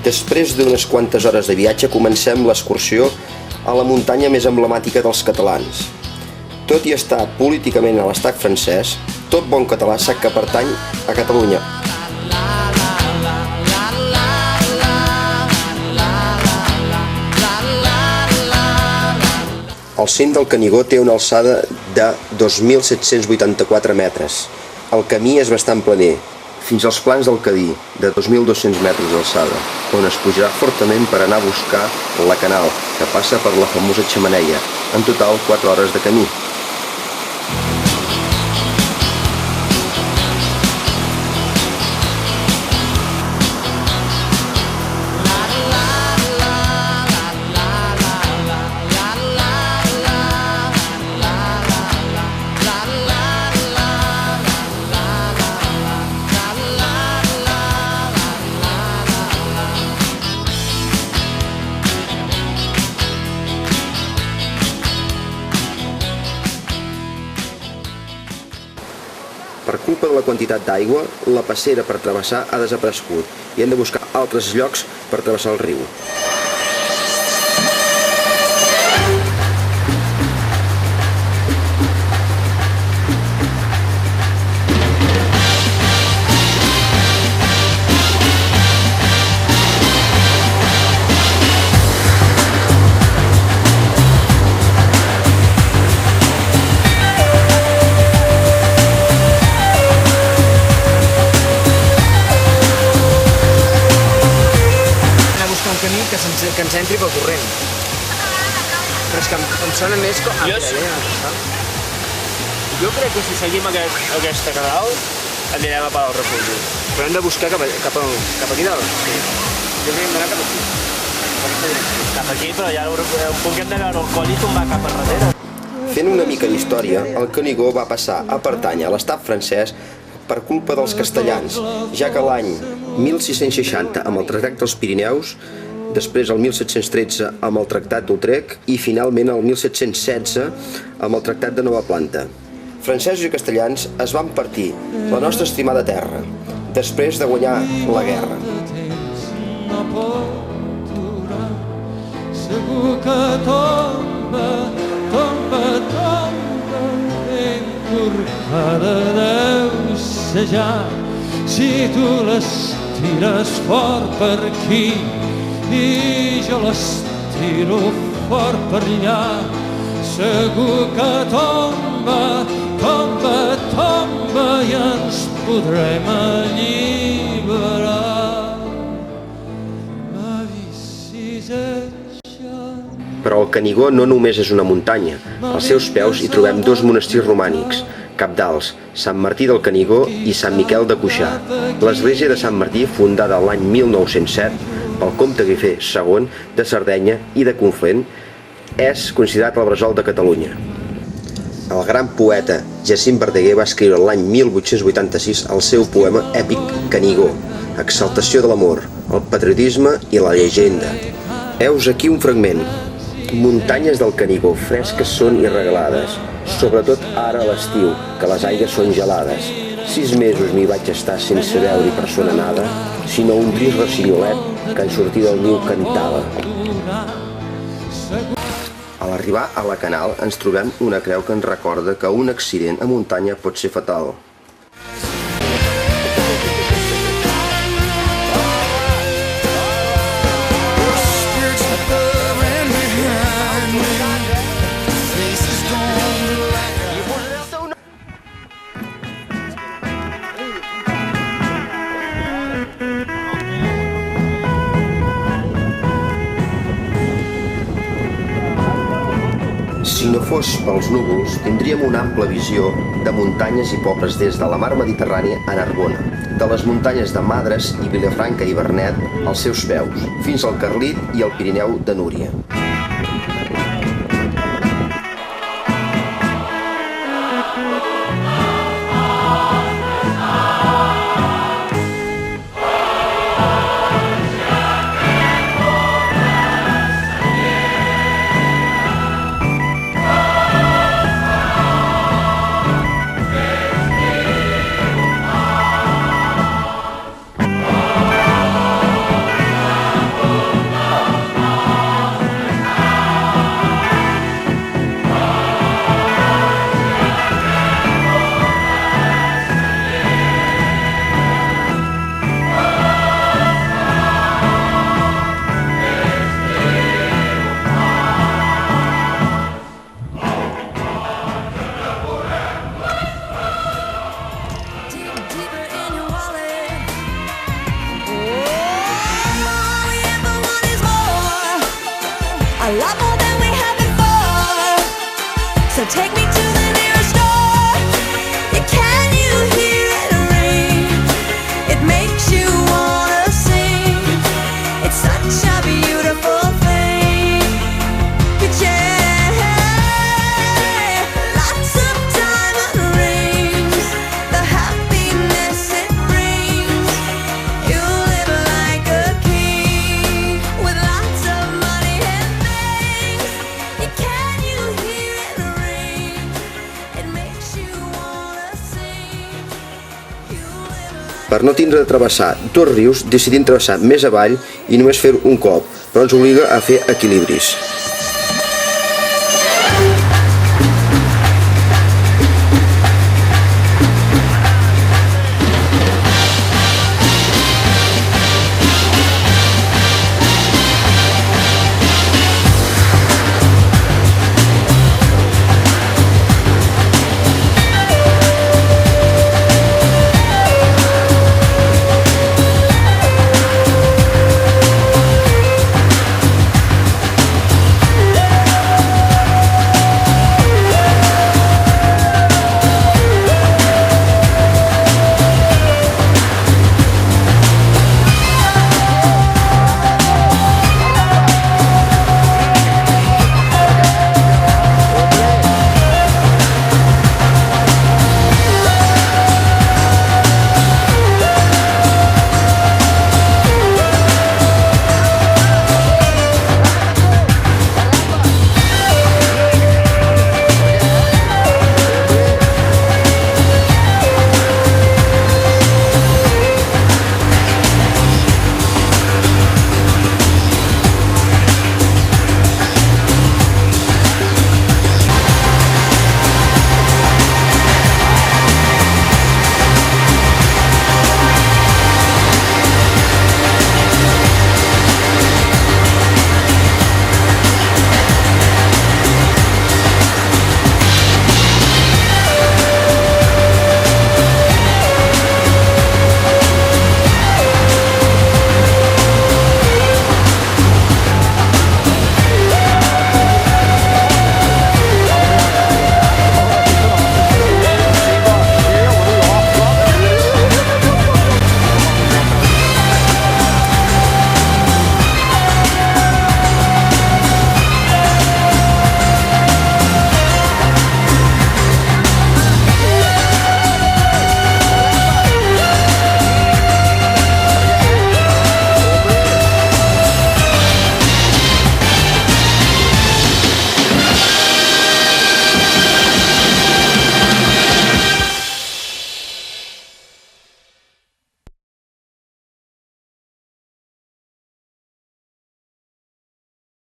Després d'unes quantes hores de viatge comencem l'excursió a la muntanya més emblemàtica dels catalans. Tot i estar políticament a l'estat francès, tot bon català sap que pertany a Catalunya. El cim del Canigó té una alçada de 2.784 metres. El camí és bastant planer, fins als Plans del Cadí, de 2.200 metres d'alçada, on es pujarà fortament per anar a buscar la Canal, que passa per la famosa Xemeneia, en total 4 hores de camí. Per culpa de la quantitat d'aigua, la passera per travessar ha desaparegut i hem de buscar altres llocs per travessar el riu. Que ens entri pel corrent. Però és que em sona més com a Piranea. Jo crec que si seguim aquesta canal anirem a Palau Refugi. Però hem de buscar cap aquí dalt. Sí. Jo crec que hem d'anar cap aquí. Cap aquí, però ja un punt que hem de veure el coll i tombar cap a darrere. Fent una mica d'història, el Canigó va passar a pertànyer a l'estat francès per culpa dels castellans, ja que l'any 1660 amb el Tractat dels Pirineus, després el 1713 amb el Tractat d'Utrecht i finalment el 1716 amb el Tractat de Nova Planta. Francesos i castellans es van partir la nostra estimada terra després de guanyar la guerra. Segur que tomba, tomba, tomba, ben corcada deu ser ja, si tu les tires fort per aquí i jo les tiro fort per allà, segur que tomba, tomba, tomba i ens podrem alliberar. Però el Canigó no només és una muntanya. Als seus peus hi trobem dos monestirs romànics, cabdals, Sant Martí del Canigó i Sant Miquel de Cuixà. L'església de Sant Martí, fundada l'any 1907, pel comte Guifré II de Sardenya i de Conflent, és considerat el bressol de Catalunya. El gran poeta Jacint Verdaguer va escriure l'any 1886 el seu poema èpic Canigó, exaltació de l'amor, el patriotisme i la llegenda. Heus aquí un fragment. Muntanyes del Canigó fresques són i regalades, sobretot ara a l'estiu, que les aigues són gelades. 6 mesos m'hi vaig estar sense veure-hi persona nada, sinó un trist rossinyolet que en sortir del niu cantava. A l'arribar a la Canal ens trobem una creu que ens recorda que un accident a muntanya pot ser fatal. Si no fos pels núvols, tindríem una ampla visió de muntanyes i pobles des de la mar Mediterrània a Narbona, de les muntanyes de Madres i Vilafranca i Vernet als seus peus, fins al Carlit i al Pirineu de Núria. Per no tindre de travessar dos rius, decidim travessar més avall i només fer un cop, però ens obliga a fer equilibris.